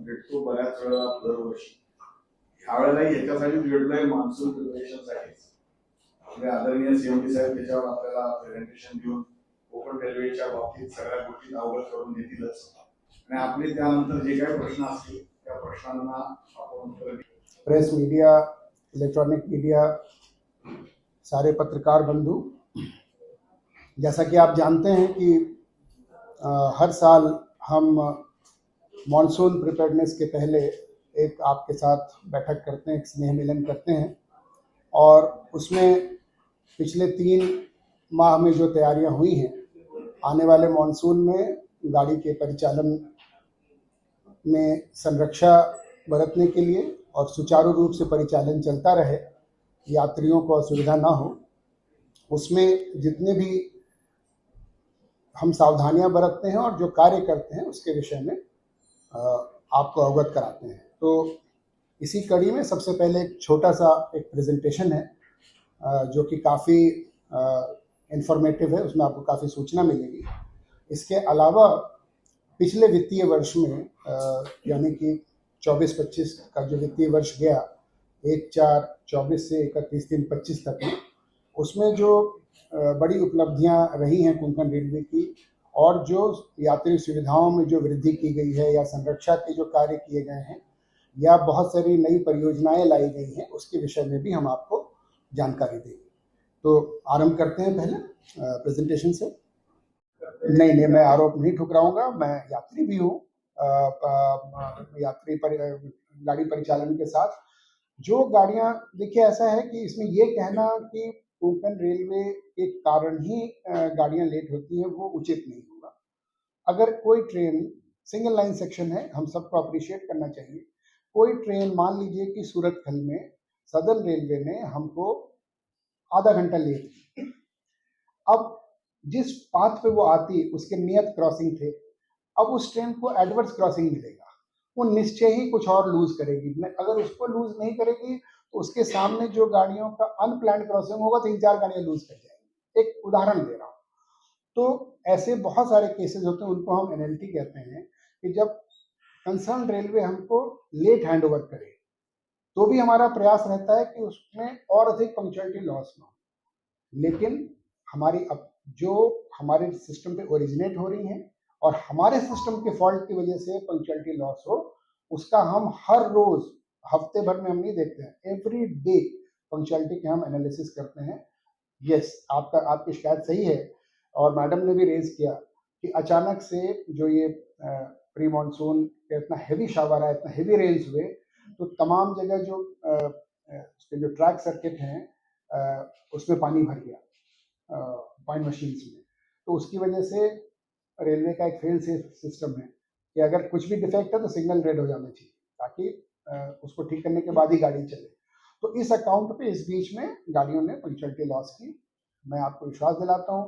भेटतो बऱ्याच वेळा दरवर्षी. ह्यावेळेला याच्यासाठीच भेटलोय मान्सून प्रिपरेशनसाठी. आपले आदरणीय सीएमडी साहेब त्याच्यावर आपल्याला प्रेझेंटेशन देऊन कोकण रेल्वेच्या बाबतीत सगळ्या गोष्टी अवगत करून देतीलच आणि आपले त्यानंतर जे काही प्रश्न असतील त्या प्रश्नांना आपण उत्तर देऊ. प्रेस मीडिया, इलेक्ट्रॉनिक मीडिया, सारे पत्रकार बंधु, जैसा कि आप जानते हैं कि हर साल हम मॉनसून प्रिपेयर्डनेस के पहले एक आपके साथ बैठक करते हैं, एक स्नेह मिलन करते हैं और उसमें पिछले 3 माह में जो तैयारियां हुई हैं, आने वाले मॉनसून में गाड़ी के परिचालन में संरक्षा बरतने के लिए और सुचारू रूप से परिचालन चलता रहे, यात्रियों को असुविधा ना हो, उसमें जितने भी हम सावधानियां बरतते हैं और जो कार्य करते हैं उसके विषय में आपको अवगत कराते हैं। तो इसी कड़ी में सबसे पहले एक छोटा सा एक प्रेजेंटेशन है जो कि काफ़ी इंफॉर्मेटिव है, उसमें आपको काफ़ी सूचना मिलेगी। इसके अलावा पिछले वित्तीय वर्ष में यानी कि 24-25 का जो वित्तीय वर्ष गया 1/4/24 से 31/3/25 तक में, उसमें जो बड़ी उपलब्धियां रही हैं कोंकण रेलवे की और जो यात्री सुविधाओं में जो वृद्धि की गई है या संरक्षा के जो कार्य किए गए हैं या बहुत सारी नई परियोजनाएं लाई गई हैं, उसके विषय में भी हम आपको जानकारी देंगे। तो आरंभ करते हैं पहले प्रेजेंटेशन से। नहीं, मैं आरोप नहीं ठुकराऊंगा, मैं यात्री भी हूँ, गाड़ी परिचालन के साथ जो गाड़ियाँ, देखिए ऐसा है कि इसमें ये कहना कि कोंकण रेलवे के कारण ही गाड़ियाँ लेट होती हैं वो उचित नहीं होगा। अगर कोई ट्रेन सिंगल लाइन सेक्शन है, हम सबको अप्रिशिएट करना चाहिए। कोई ट्रेन मान लीजिए कि सूरतखल में सदर्न रेलवे ने हमको आधा घंटा लेट की, अब जिस पाथ पे वो आती उसके नियत क्रॉसिंग थे, अब उस ट्रेन को एडवर्स क्रॉसिंग मिलेगा, वो निश्चय ही कुछ और लूज करेगी। अगर उसको लूज नहीं करेगी तो उसके सामने जो गाड़ियों का अनप्लान्ड क्रॉसिंग होगा 3-4 गाड़ियां लूज कर जाएंगी। एक उदाहरण दे रहा हूँ। तो ऐसे बहुत सारे केसेस होते हैं, उनको हम एनएलटी कहते हैं, कि जब कंसर्न रेलवे हमको लेट हैंड ओवर करे तो भी हमारा प्रयास रहता है कि उसमें और अधिक पंक्चुअलिटी लॉस ना हो। लेकिन हमारी अब जो हमारे सिस्टम पे ओरिजिनेट हो रही हैं और हमारे सिस्टम के फॉल्ट की वजह से पंक्चुअलिटी लॉस हो, उसका हम हर रोज हफ्ते भर में हम नहीं देखते हैं, एवरी डे पंक्चुअलिटी के हम एनालिसिस करते हैं। यस, आपकी शिकायत सही है और मैडम ने भी रेज किया कि अचानक से जो ये प्री मानसून इतना हैवी शावर आया, इतना हैवी रेन्स हुए, तो तमाम जगह जो उसके जो ट्रैक सर्किट हैं उसमें पानी भर गया पॉइंट मशीन्स में। तो उसकी वजह से रेलवे का एक फेल सेफ सिस्टम है कि अगर कुछ भी डिफेक्ट है तो सिग्नल रेड हो जाना चाहिए ताकि उसको ठीक करने के बाद ही गाड़ी चले। तो इस अकाउंट पे इस बीच में गाड़ियों ने पंक्चुअलिटी लॉस की। मैं आपको विश्वास दिलाता हूँ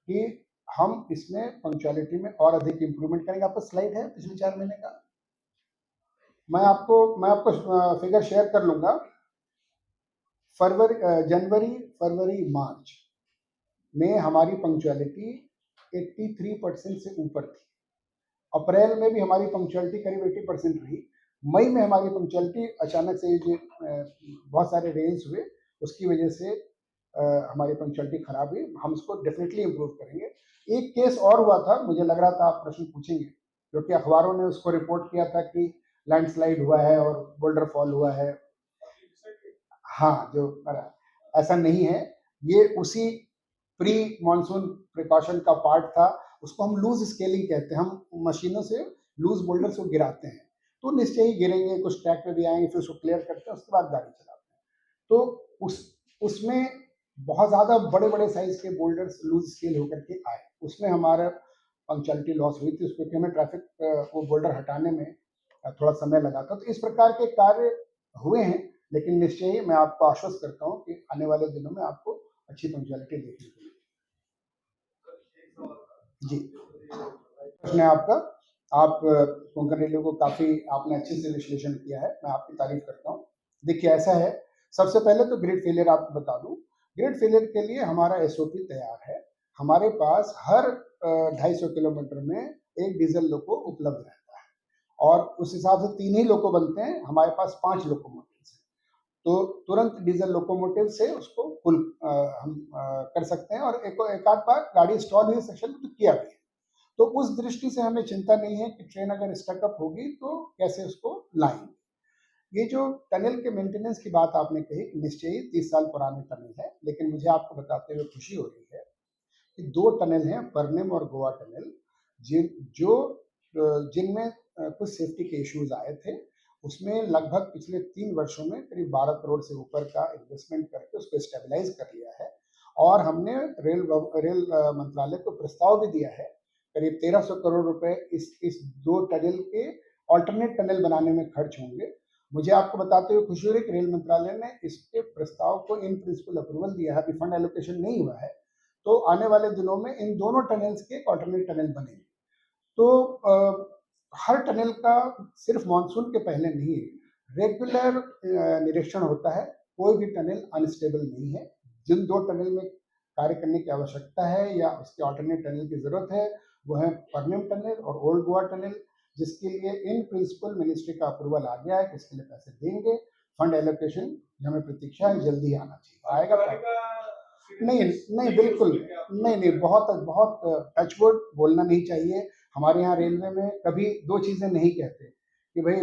कि हम इसमें पंक्चुअलिटी में और अधिक इंप्रूवमेंट करेंगे। आपका स्लाइड है पिछले 4 महीने का, मैं आपको फिगर शेयर कर लूंगा। जनवरी, फरवरी, मार्च में हमारी पंक्चुअलिटी 83% से ऊपर थी। अप्रैल में भी हमारी पंक्चुअलिटी करीब 80% रही। मई में हमारी पंक्चुअलिटी अचानक से जो बहुत सारे रेन्स हुए उसकी वजह से हमारी पंक्चुअलिटी खराब हुई। हम उसको डेफिनेटली इम्प्रूव करेंगे। एक केस और हुआ था, मुझे लग रहा था आप प्रश्न पूछेंगे, क्योंकि अखबारों ने उसको रिपोर्ट किया था कि लैंडस्लाइड हुआ है और बोल्डर फॉल हुआ है। हाँ, जो ऐसा नहीं है, ये उसी प्री मानसून प्रिकॉशन का पार्ट था। उसको हम लूज स्केलिंग कहते हैं। हम मशीनों से लूज बोल्डर्स को गिराते हैं तो निश्चय ही गिरेंगे, कुछ ट्रैक पे भी आएंगे, फिर उसको क्लियर करते हैं, उसके बाद गाड़ी चलाते हैं। तो उसमें बहुत ज़्यादा बड़े बड़े साइज के बोल्डर्स लूज स्केल होकर के आए, उसमें हमारा पंक्चुअलिटी लॉस हुई थी। उसको हमें ट्रैफिक वो बोल्डर हटाने में थोड़ा समय लगा था। तो इस प्रकार के कार्य हुए हैं, लेकिन निश्चय ही मैं आपको आश्वस्त करता हूँ कि आने वाले दिनों में आपको अच्छी पंक्चुअलिटी देखने को मिलेगी। जी, प्रश्न है आपका। आप कोंकण रेलवे को काफ़ी आपने अच्छे से विश्लेषण किया है, मैं आपकी तारीफ करता हूँ। देखिए ऐसा है, सबसे पहले तो ग्रिड फेलियर आपको बता दूँ। ग्रिड फेलियर के लिए हमारा एसओपी तैयार है। हमारे पास हर 250 किलोमीटर में एक डीजल लोको उपलब्ध रहता है। और उस हिसाब से 3 ही लोको बनते हैं, हमारे पास 5 लोकोमोटिव्स हैं। तो तुरंत डीजल लोकोमोटिव से उसको फुल हम कर सकते हैं, और एक आध बार गाड़ी स्टॉल हुई सेक्शन में तो किया भी है। तो उस दृष्टि से हमें चिंता नहीं है कि ट्रेन अगर स्टकअप होगी तो कैसे उसको लाएंगे। ये जो टनल के मेंटेनेंस की बात आपने कही, निश्चय ही 30 साल पुराने टनल है, लेकिन मुझे आपको बताते हुए खुशी हो रही है कि 2 टनल हैं, परनेम और गोवा टनल, जिनमें कुछ सेफ्टी के इश्यूज आए थे। उसमें लगभग पिछले 3 वर्षों में करीब 12 करोड़ से ऊपर का इन्वेस्टमेंट करके उसको स्टेबलाइज कर लिया है, और हमने रेल मंत्रालय को प्रस्ताव भी दिया है। करीब 1300 करोड़ रुपए इस 2 टनल के ऑल्टरनेट टनल बनाने में खर्च होंगे। मुझे आपको बताते हुए खुशी हो रही है कि रेल मंत्रालय ने इसके प्रस्ताव को इन प्रिंसिपल अप्रूवल दिया है, अभी फंड एलोकेशन नहीं हुआ है, तो आने वाले दिनों में इन दोनों टनल्स के ऑल्टरनेट टनल बनेंगे। तो हर टनल का सिर्फ मानसून के पहले नहीं है, रेगुलर निरीक्षण होता है। कोई भी टनल अनस्टेबल नहीं है। जिन 2 टनल में कार्य करने की आवश्यकता है या उसके ऑल्टरनेट टनल की जरूरत है, वो है परनेम टनल और ओल्ड गोवा टनल, जिसके लिए इन प्रिंसिपल मिनिस्ट्री का अप्रूवल आ गया है कि इसके लिए पैसे देंगे। फंड एलोकेशन की हमें प्रतीक्षा है, जल्दी आना चाहिए, आएगा। नहीं नहीं, बिल्कुल नहीं नहीं, बहुत बहुत टचवुड बोलना नहीं चाहिए। हमारे यहाँ रेलवे में कभी 2 चीजें नहीं कहते कि भाई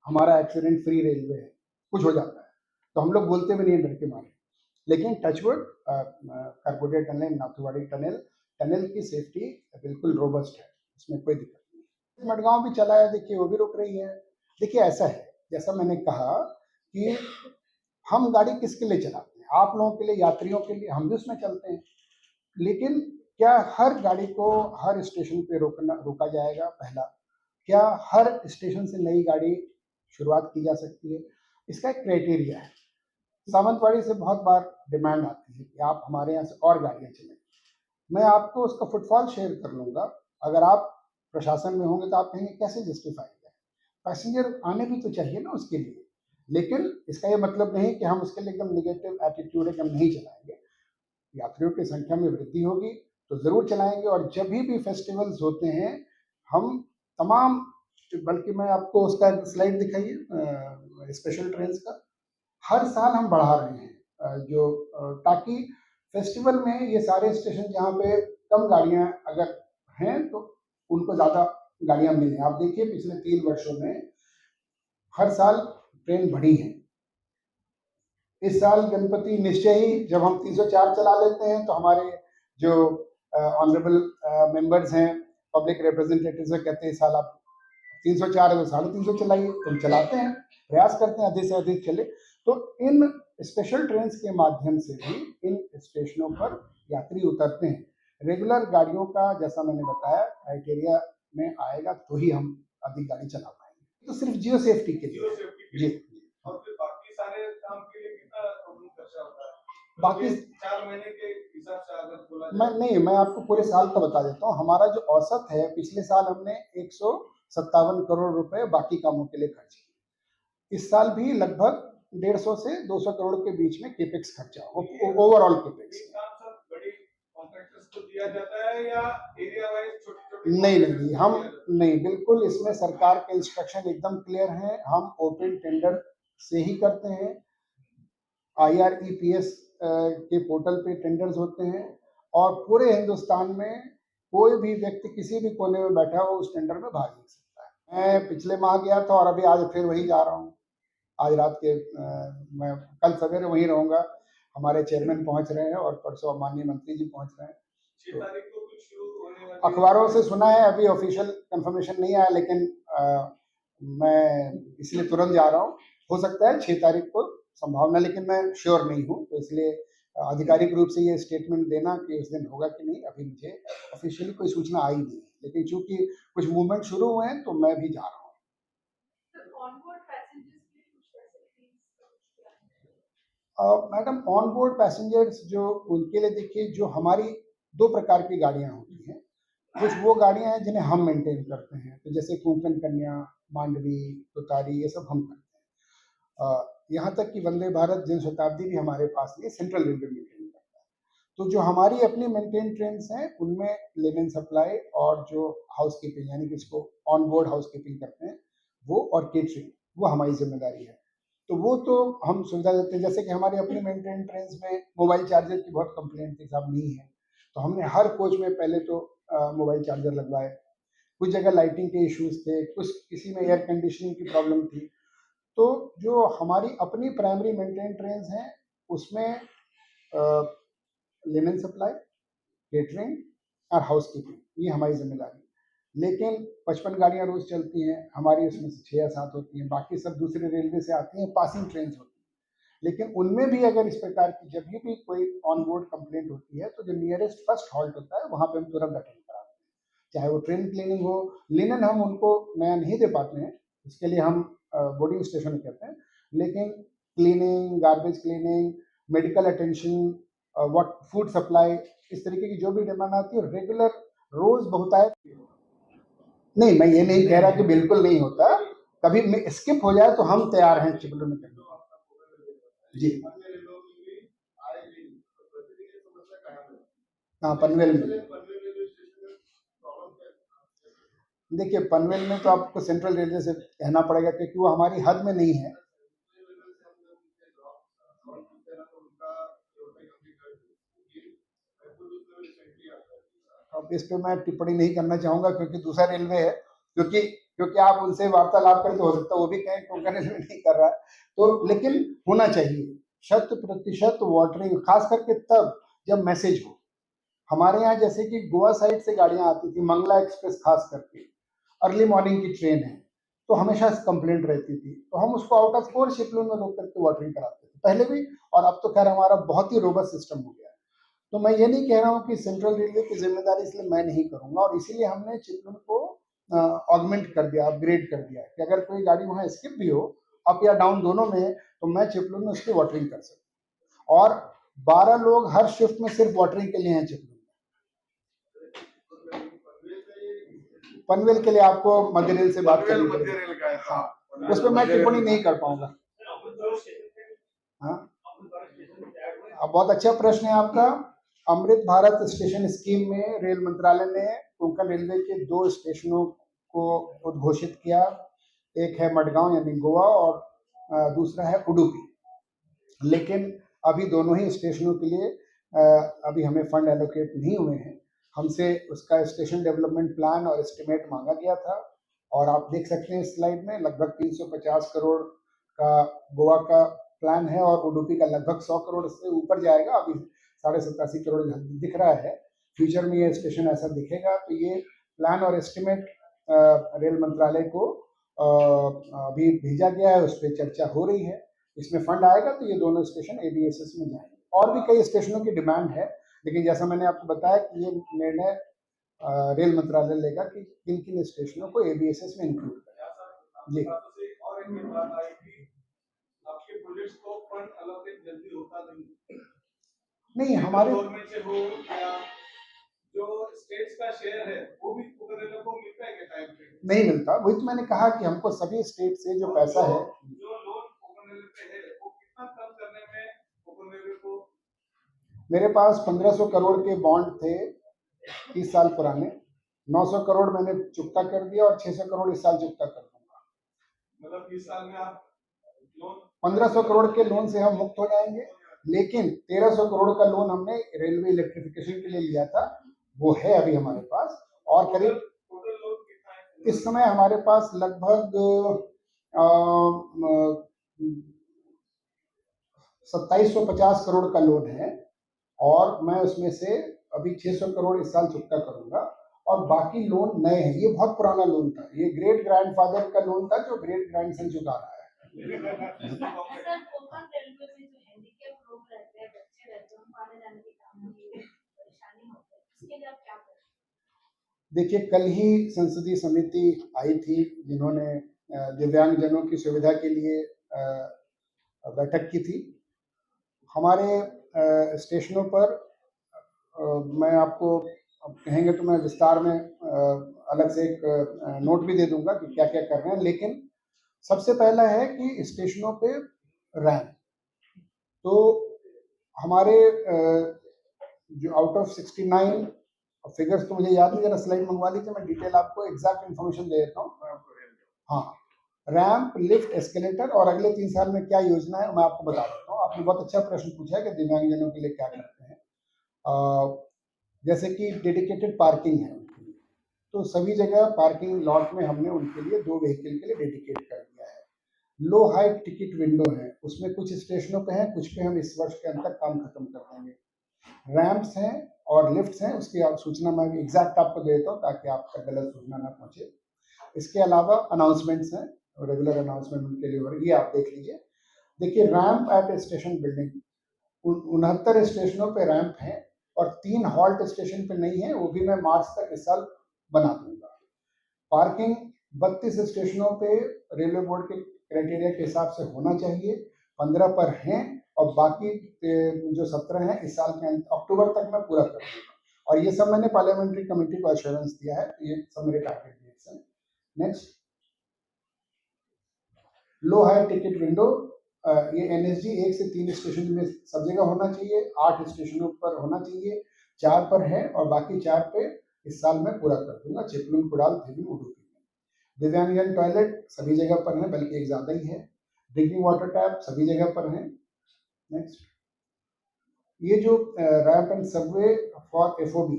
हमारा एक्सीडेंट फ्री रेलवे है, कुछ हो जाता है तो हम लोग बोलते भी नहीं डर के मारे। लेकिन टचवुड करकोटे टनल, नाथुवाड़ी टनल की सेफ्टी बिल्कुल रोबस्ट है, उसमें कोई दिक्कत नहीं। मडगांव भी चला है, देखिए वो भी रुक रही है। देखिए ऐसा है, जैसा मैंने कहा कि हम गाड़ी किसके लिए चलाते हैं, आप लोगों के लिए, यात्रियों के लिए, हम भी उसमें चलते हैं। लेकिन क्या हर गाड़ी को हर स्टेशन पे रोका जाएगा? पहला, क्या हर स्टेशन से नई गाड़ी शुरुआत की जा सकती है? इसका एक क्राइटेरिया है। सावंतवाड़ी से बहुत बार डिमांड आती है कि आप हमारे यहाँ से और गाड़ियाँ चलें। मैं आपको उसका फुटफॉल शेयर कर लूँगा। अगर आप प्रशासन में होंगे तो आप कहेंगे कैसे जस्टिफाई है? पैसेंजर आने भी तो चाहिए ना उसके लिए। लेकिन इसका ये मतलब नहीं कि हम उसके लिए एकदम नेगेटिव एटीट्यूड है कि हम नहीं चलाएंगे। यात्रियों की संख्या में वृद्धि होगी तो जरूर चलाएंगे, और जब भी फेस्टिवल्स होते हैं हम तमाम, बल्कि मैं आपको उसका स्लाइड दिखाइए स्पेशल ट्रेन का, हर साल हम बढ़ा रहे हैं ताकि फेस्टिवल में ये सारे स्टेशन जहाँ पे कम गाड़ियाँ अगर हैं तो उनको ज़्यादा गाड़ियाँ मिलें। आप देखिए पिछले 3 वर्षों में हर साल ट्रेन बढ़ी है। इस साल गणपति निश्चय ही जब हम 304 चला लेते हैं तो हमारे जो ऑनरेबल मेंबर्स हैं, पब्लिक रिप्रेजेंटेटिव्स हैं, कहते हैं साल आप 304 है तो 350 चलाइए, तो हम चलाते हैं, प्रयास करते हैं अधिक से अधिक चले। तो इन स्पेशल ट्रेन के माध्यम से भी इन स्टेशनों पर यात्री उतरते हैं। रेगुलर गाड़ियों का जैसा मैंने बताया क्राइटेरिया में आएगा तो ही हम अधिक गाड़ी चला पाएंगे। तो सिर्फ जियो सेफ्टी के लिए जी। और फिर बाकी सारे काम के लिए कितना खर्चा होता है? बाकी 4 महीने के हिसाब से अगर बोला मैं आपको पूरे साल का बता देता हूँ। हमारा जो औसत है, पिछले साल हमने 157 करोड़ रुपए बाकी कामों के लिए खर्च किए। इस साल भी लगभग 150 से 200 करोड़ के बीच में केपेक्स खर्चा ओवरऑल केपेक्स। को दिया जाता है या एरिया वाइज छोटे-छोटे? नहीं, हम नहीं, बिल्कुल इसमें सरकार के इंस्ट्रक्शन एकदम क्लियर हैं। हम ओपन टेंडर से ही करते हैं। IREPS के पोर्टल पे टेंडर्स होते हैं, और पूरे हिंदुस्तान में कोई भी व्यक्ति किसी भी कोने में बैठा हो उस टेंडर में भाग ले सकता है। मैं पिछले माह गया था और अभी आज फिर वहीं जा रहा हूँ। आज रात के मैं कल सवेरे वहीं रहूँगा। हमारे चेयरमैन पहुँच रहे हैं और परसों माननीय मंत्री जी पहुँच रहे हैं। 6 तारीख को कुछ शुरू होने वाली अखबारों से सुना है, अभी ऑफिशियल कंफर्मेशन नहीं आया, लेकिन मैं इसलिए तुरंत जा रहा हूँ। हो सकता है 6 तारीख को संभावना, लेकिन मैं श्योर नहीं हूँ, तो इसलिए आधिकारिक रूप से ये स्टेटमेंट देना कि उस दिन होगा कि नहीं, अभी मुझे ऑफिशियली कोई सूचना आई नहीं। लेकिन चूंकि कुछ मूवमेंट शुरू हुए हैं तो मैं भी जा रहा हूँ। मैडम, ऑन बोर्ड पैसेंजर्स जो उनके लिए देखिए, जो हमारी 2 प्रकार की गाड़ियाँ होती हैं। कुछ वो गाड़ियाँ हैं जिन्हें हम मेंटेन करते हैं, तो जैसे कोंकण कन्या, मांडवी, तुतारी, ये सब हम करते हैं। यहाँ तक कि वंदे भारत जन शताब्दी भी हमारे पास नहीं, सेंट्रल रेलवे मेंटेन करता है। तो जो हमारी अपनी मेंटेन ट्रेन्स हैं उनमें लिनन सप्लाई और जो हाउस कीपिंग यानी कि इसको ऑन बोर्ड हाउस कीपिंग करते हैं वो और केटरिंग वो हमारी जिम्मेदारी है। तो वो तो हम सुविधा देते हैं, जैसे कि हमारी अपनी मेंटेन ट्रेन्स में मोबाइल चार्जर की बहुत कंप्लेंट थी साहब, नहीं है, तो हमने हर कोच में पहले तो मोबाइल चार्जर लगवाए। कुछ जगह लाइटिंग के इश्यूज थे, कुछ किसी में एयर कंडीशनिंग की प्रॉब्लम थी। तो जो हमारी अपनी प्राइमरी मेंटेन ट्रेन्स हैं उसमें लिनन सप्लाई, केटरिंग और हाउस कीपिंग ये हमारी जिम्मेदारी है। लेकिन 55 गाड़ियां रोज चलती हैं हमारी, उसमें से 6 या 7 होती हैं, बाकी सब दूसरे रेलवे से आती हैं, पासिंग ट्रेन होती हैं। लेकिन उनमें भी अगर इस प्रकार की जब भी कोई ऑन बोर्ड कंप्लेंट होती है तो जो नियरेस्ट फर्स्ट हॉल्ट होता है वहां पे हम तुरंत अटेंड कराते हैं, चाहे वो ट्रेन क्लीनिंग हो। लिनन हम उनको नया नहीं दे पाते हैं, उसके लिए हम बोर्डिंग स्टेशन कहते हैं, लेकिन cleaning, garbage cleaning, medical attention, what food supply, इस तरीके की जो भी डिमांड आती है रेगुलर रोज बहुतायत। नहीं, मैं ये नहीं कह रहा कि बिल्कुल नहीं होता, कभी स्किप हो जाए तो हम तैयार हैं चिपलू में करने जी। हाँ, पनवेल में देखिए, पनवेल में तो आपको सेंट्रल रेलवे से कहना पड़ेगा क्योंकि वो हमारी हद में नहीं है। अब इस पे मैं टिप्पणी नहीं करना चाहूंगा क्योंकि दूसरा रेलवे है, क्योंकि क्योंकि आप उनसे वार्तालाप करें तो हो सकता है वो भी कहें कोंकण रेलवे नहीं कर रहा है, तो लेकिन होना चाहिए 100% वाटरिंग, खास करके तब जब मैसेज हो। हमारे यहाँ जैसे कि गोवा साइड से गाड़ियां आती थी, मंगला एक्सप्रेस खास करके अर्ली मॉर्निंग की ट्रेन है, तो हमेशा कंप्लेंट रहती थी, तो हम उसको आउट ऑफ कोर्स शिपलू में रोक करके वाटरिंग कराते थे पहले भी, और अब तो खैर हमारा बहुत ही रोबस्ट सिस्टम हो गया है। तो मैं ये नहीं कह रहा हूँ कि सेंट्रल रेलवे की जिम्मेदारी इसलिए मैं नहीं करूंगा, और इसीलिए हमने चिपलून को ऑगमेंट कर दिया, अपग्रेड कर दिया कि अगर कोई गाड़ी वहाँ स्किप भी हो, अप या डाउन दोनों में, तो मैं चिपलून में उसकी वाटरिंग कर सकता हूँ। और 12 लोग हर शिफ्ट में सिर्फ वाटरिंग के लिए हैं चिपलून। पनवेल के लिए आपको मध्य रेल से बात करनी पड़ेगी, हाँ, उस पर मैं टिप्पणी नहीं कर पाऊंगा। हाँ, अब बहुत अच्छा प्रश्न है आपका। अमृत भारत स्टेशन स्कीम में रेल मंत्रालय ने कोंकण रेलवे के 2 स्टेशनों को उद्घोषित किया, एक है मडगांव यानी गोवा और दूसरा है उडुपी। लेकिन अभी दोनों ही स्टेशनों के लिए अभी हमें फंड एलोकेट नहीं हुए हैं। हमसे उसका स्टेशन डेवलपमेंट प्लान और एस्टिमेट मांगा गया था, और आप देख सकते हैं स्लाइड में लगभग 350 करोड़ का गोवा का प्लान है और उडुपी का लगभग 100 करोड़ से ऊपर जाएगा। अभी 87.5 करोड़ दिख रहा है, फ्यूचर में ये स्टेशन ऐसा दिखेगा। तो ये प्लान और एस्टिमेट रेल मंत्रालय को अभी भेजा गया है, उस पर चर्चा हो रही है। इसमें फंड आएगा तो ये दोनों स्टेशन एबीएसएस में जाएंगे। और भी कई स्टेशनों की डिमांड है, लेकिन जैसा मैंने आपको बताया कि ये निर्णय रेल मंत्रालय लेगा कि किन किन स्टेशनों को एबीएसएस में इंक्लूड करें। जी, आपके प्रोजेक्ट्स को फंड एलोकेट जल्दी होता नहीं हमारे गवर्नमेंट से हो या जो स्टेट्स का शेयर है वो भी कोंकण को मिलता है क्या टाइम पे? नहीं मिलता। वही तो मैंने कहा कि हमको सभी स्टेट से जो पैसा है, जो लोन कोंकण पे है वो कितना कम करने में कोंकण को। मेरे पास 1500 करोड़ के बॉन्ड थे 30 साल पुराने, 900 करोड़ मैंने चुकता कर दिया और 600 करोड़ इस साल चुकता कर दूंगा। मतलब 30 साल में आप 1500 करोड़ के लोन से हम मुक्त हो जाएंगे, लेकिन 1300 करोड़ का लोन हमने रेलवे इलेक्ट्रिफिकेशन के लिए लिया था, वो है अभी हमारे पास। और करीब इस समय हमारे पास लगभग 2750 करोड़ का लोन है, और मैं उसमें से अभी 600 करोड़ इस साल चुकता करूंगा, और बाकी लोन नए हैं। ये बहुत पुराना लोन था, ये ग्रेट ग्रैंडफादर का लोन था जो ग्रेट ग्रैंडसन चुका रहा है। देखिए, कल ही संसदीय समिति आई थी जिन्होंने दिव्यांगजनों की सुविधा के लिए बैठक की थी। हमारे स्टेशनों पर मैं आपको अब कहेंगे तो मैं विस्तार में अलग से एक नोट भी दे दूंगा कि क्या क्या कर रहे हैं। लेकिन सबसे पहला है कि स्टेशनों पे रैंप, तो हमारे जो आउट ऑफ 69 फिगर्स तो मुझे याद नहीं, जरा स्लाइड मंगवा लीजिए, मैं डिटेल आपको एग्जैक्ट इन्फॉर्मेशन दे देता हूँ। हाँ, रैंप, लिफ्ट, एस्केलेटर और अगले 3 साल में क्या योजना है मैं आपको बता देता हूँ। आपने बहुत अच्छा प्रश्न पूछा है कि दिव्यांगजनों के लिए क्या करते हैं। जैसे कि डेडिकेटेड पार्किंग है उनके लिए, तो सभी जगह पार्किंग लॉट में हमने उनके लिए 2 व्हीकल के लिए डेडिकेट कर दिया है। लो हाइट टिकट विंडो है, उसमें कुछ स्टेशनों पे है, कुछ पे हम इस वर्ष के अंत तक काम खत्म कर देंगे। रैंप्स हैं और लिफ्ट्स हैं, उसकी आप सूचना मैं एग्जैक्ट आपको दे देता हूँ ताकि आप तक गलत सूचना ना पहुंचे। इसके अलावा अनाउंसमेंट्स हैं, रेगुलर अनाउंसमेंट उनके लिए हो रही है, ये आप देख लीजिए। देखिए, रैंप एट स्टेशन बिल्डिंग 69 स्टेशनों पे रैंप है और 3 हॉल्ट स्टेशन पे नहीं है, वो भी मैं मार्च तक इस साल बना दूंगा। पार्किंग 32 स्टेशनों पे रेलवे बोर्ड के क्राइटेरिया के हिसाब से होना चाहिए, 15 पर हैं और बाकी जो 17 हैं इस साल के अक्टूबर तक मैं पूरा कर दूंगा। और ये सब मैंने पार्लियामेंट्री कमेटी को एश्योरेंस दिया है, तो ये सब मेरे टारगेट डेट्स हैं। नेक्स्ट, लो हाई टिकट विंडो, ये एनएसजी 1 से 3 स्टेशन में सब जगह होना चाहिए, 8 स्टेशनों पर होना चाहिए, 4 पर है और बाकी 4 पे इस साल में पूरा कर दूंगा, चिपलून, कुडाल, थिवी, उडुपी में। दिव्यांगजन टॉयलेट सभी जगह पर है, बल्कि एक ज्यादा ही है। ड्रिंकिंग वाटर टैप सभी जगह पर है। नेक्स्ट, ये जो ramp and Subway for FOB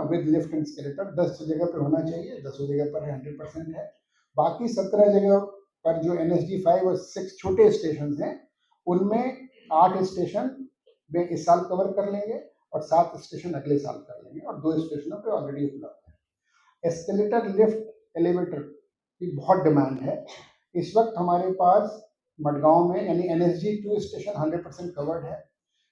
with lift and skeletal 10 जगह पर होना चाहिए, 10 जगह पर 100% है। बाकी 17 जगह पर जो एनएसडी 5 और 6 छोटे स्टेशन हैं, उनमें 8 स्टेशन में इस साल कवर कर लेंगे और 7 स्टेशन अगले साल कर लेंगे और 2 स्टेशनों पे ऑलरेडी उपलब्ध है। एस्केलेटर, लिफ्ट, एलिवेटर की बहुत डिमांड है। इस वक्त हमारे पास मडगांव में यानी एनएसजी 2 स्टेशन 100% कवर्ड है,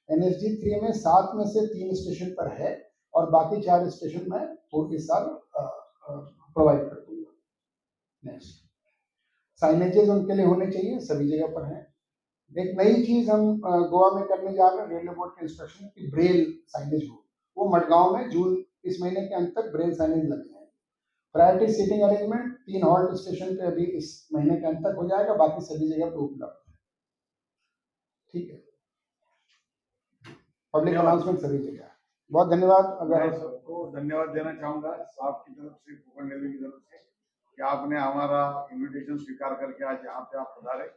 एनएसजी 3 में 7 में से 3 स्टेशन पर है और बाकी 4 स्टेशन में वो इस साल प्रोवाइड कर दूंगा। नेक्स्ट, साइनेजेस उनके लिए होने चाहिए, सभी जगह पर हैं। एक नई चीज हम गोवा में करने जा रहे हैं, रेलवे बोर्ड के इंस्ट्रक्शन की ब्रेल साइनेज हो, वो मडगांव में जून इस महीने के अंत तक ब्रेल साइनेज लग जाएंगे। Priority seating arrangement 3 halt station पे अभी इस महीने के अंत तक हो जाएगा, बाकी सभी जगह पे उपलब्ध है। ठीक है, पब्लिक अनाउंसमेंट सभी जगह है। बहुत धन्यवाद। मैं सबको धन्यवाद देना चाहूंगा आपकी तरफ से, कोकण रेलवे की तरफ से, कि आपने हमारा इनविटेशन स्वीकार करके आज यहाँ पे आप पधारे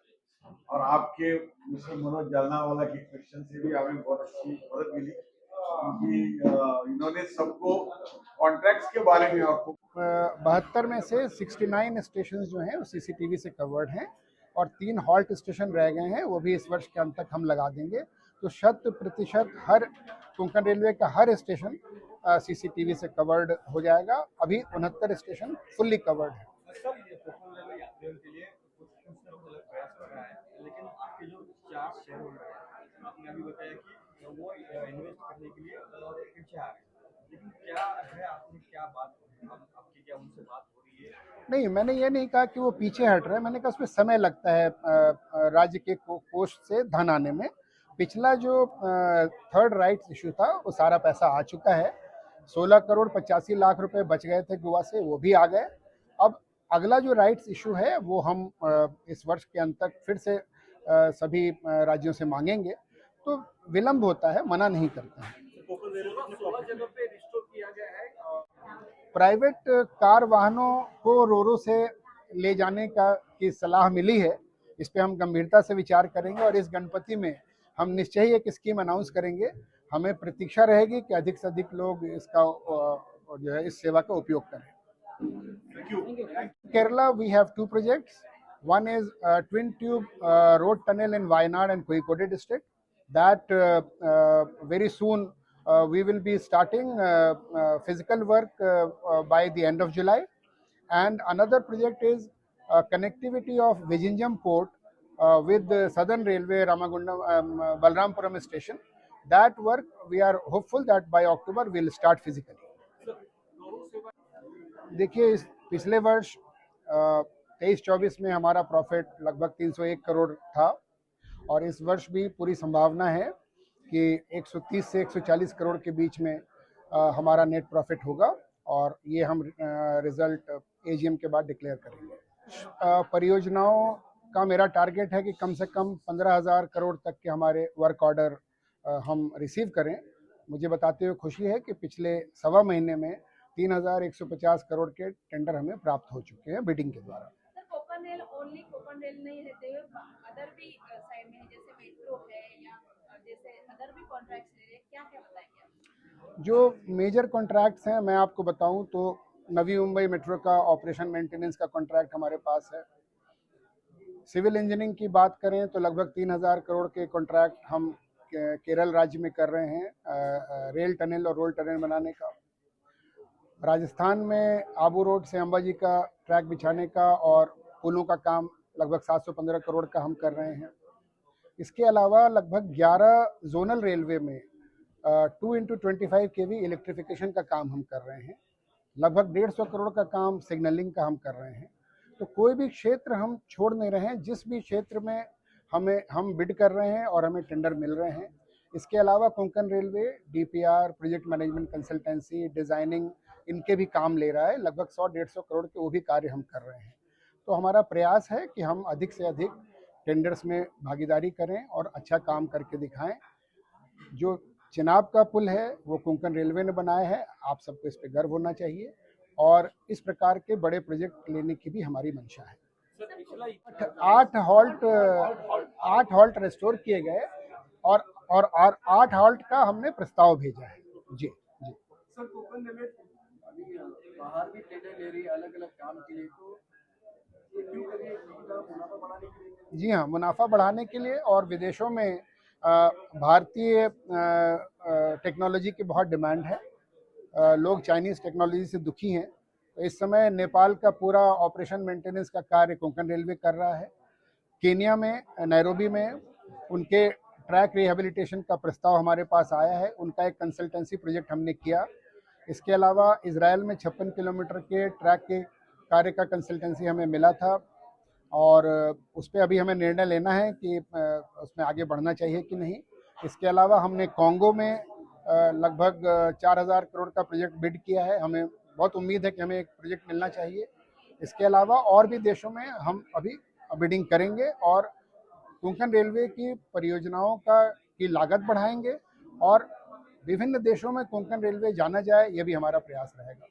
और आपके मिस्टर मनोज जालनावाला के क्वेश्चन से भी हमें बहुत अच्छी मदद मिली, क्योंकि इन्होंने सबको कॉन्ट्रैक्ट्स के बारे में आपको 72 में से 69 स्टेशन जो हैं वो सीसीटीवी से कवर्ड हैं और 3 हॉल्ट स्टेशन रह गए हैं, वो भी इस वर्ष के अंत तक हम लगा देंगे। तो 100% हर कोंकण रेलवे का हर स्टेशन सीसीटीवी से कवर्ड हो जाएगा। अभी 69 स्टेशन फुल्ली कवर्ड है। लेकिन आपके जो 4 शेयर होल्डर हैं, आपने अभी बताया कि वो इन्वेस्ट करने के लिए पीछे आ रहे हैं, लेकिन क्या है, आपने क्या बात आपकी क्या उनसे बात हो रही है? नहीं, मैंने ये नहीं कहा कि वो पीछे हट रहे हैं, मैंने कहा उसमें समय लगता है राज्य के कोष से धन आने में। पिछला जो थर्ड राइट्स इशू था वो सारा पैसा आ चुका है, 16 करोड़ 85 लाख रुपए बच गए थे गोवा से, वो भी आ गए। अब अगला जो राइट्स इशू है वो हम इस वर्ष के अंत तक फिर से सभी राज्यों से मांगेंगे, तो विलंब होता है, मना नहीं करते हैं। 16 जगह पे रिस्टोर किया गया है। प्राइवेट कार वाहनों को रोरो से ले जाने की सलाह मिली है, इस पे हम गंभीरता से विचार करेंगे और इस गणपति में हम निश्चय ही एक स्कीम अनाउंस करेंगे। हमें प्रतीक्षा रहेगी कि अधिक से अधिक लोग इसका जो है इस सेवा का उपयोग करें। Kerala, we have 2 projects. One is twin tube road tunnel in Wayanad and Kozhikode district. That very soon we will be starting physical work by the end of July. And another project is connectivity of Vizhinjam port with the Southern Railway Ramagundam Balrampuram station. That work we are hopeful that by October we will start physically. देखिए, इस पिछले वर्ष 23-24 में हमारा profit लगभग 301 करोड़ था और इस वर्ष भी पूरी संभावना है कि 130 से 140 करोड़ के बीच में हमारा नेट प्रॉफिट होगा और ये हम रिजल्ट एजीएम के बाद डिक्लेयर करेंगे। परियोजनाओं का मेरा टारगेट है कि कम से कम 15,000 करोड़ तक के हमारे वर्क ऑर्डर हम रिसीव करें। मुझे बताते हुए खुशी है कि पिछले सवा महीने में 3,150 करोड़ के टेंडर हमें प्राप्त हो चुके हैं बिडिंग के द्वारा। Sir Konkan rail only Konkan rail नहीं रहते हुए अदर भी साइड में है, जैसे मेट्रो है या जैसे अदर भी कॉन्ट्रैक्ट्स ले रहे हैं, क्या क्या बताएंगे आप? जो मेजर कॉन्ट्रैक्ट्स हैं मैं आपको बताऊं तो नवी मुंबई मेट्रो का ऑपरेशन मेंटेनेंस का कॉन्ट्रैक्ट हमारे पास है। सिविल इंजीनियरिंग की बात करें तो लगभग 3,000 करोड़ के कॉन्ट्रैक्ट हम केरल राज्य में कर रहे हैं रेल टनल और रोड टनल बनाने का। राजस्थान में आबू रोड से अंबाजी का ट्रैक बिछाने का और पुलों का काम लगभग 715 करोड़ का हम कर रहे हैं। इसके अलावा लगभग 11 जोनल रेलवे में 2x25 kV इलेक्ट्रिफिकेशन का काम हम कर रहे हैं। लगभग 150 करोड़ का काम सिग्नलिंग का हम कर रहे हैं। तो कोई भी क्षेत्र हम छोड़ नहीं रहे हैं, जिस भी क्षेत्र में हम बिड कर रहे हैं और हमें टेंडर मिल रहे हैं। इसके अलावा Konkan railway DPR, project management consultancy, designing, इनके भी काम ले रहा है। लगभग 100-150 करोड़ के वो भी कार्य हम कर रहे हैं। तो हमारा प्रयास है कि हम अधिक से अधिक टेंडर्स में भागीदारी करें और अच्छा काम करके दिखाएं। जो चिनाब का पुल है वो कोंकण रेलवे ने बनाया है, आप सबको इस पर गर्व होना चाहिए और इस प्रकार के बड़े प्रोजेक्ट लेने की भी हमारी मंशा है। 8 हॉल्ट रेस्टोर किए गए और 8 हॉल्ट का हमने प्रस्ताव भेजा है। जी जी सर कोकण रेलवे अभी बाहर भी टेंडर ले रही है अलग अलग काम के लिए, तो ये क्यों कर रही है? मुनाफा बढ़ाने के लिए? जी हाँ, मुनाफा बढ़ाने के लिए और विदेशों में भारतीय टेक्नोलॉजी की बहुत डिमांड है। लोग चाइनीज़ टेक्नोलॉजी से दुखी हैं। तो इस समय नेपाल का पूरा ऑपरेशन मेंटेनेंस का कार्य कोंकण रेलवे कर रहा है। केनिया में नैरोबी में उनके ट्रैक रिहेबिलिटेशन का प्रस्ताव हमारे पास आया है, उनका एक कंसल्टेंसी प्रोजेक्ट हमने किया। इसके अलावा इजराइल में 56 किलोमीटर के ट्रैक के कार्य का कंसल्टेंसी हमें मिला था और उस पर अभी हमें निर्णय लेना है कि उसमें आगे बढ़ना चाहिए कि नहीं। इसके अलावा हमने कॉन्गो में लगभग 4,000 करोड़ का प्रोजेक्ट बिड किया है। हमें बहुत उम्मीद है कि हमें एक प्रोजेक्ट मिलना चाहिए। इसके अलावा और भी देशों में हम अभी बिडिंग करेंगे और कोंकण रेलवे की परियोजनाओं की लागत बढ़ाएंगे और विभिन्न देशों में कोंकण रेलवे जाना जाए, ये भी हमारा प्रयास रहेगा।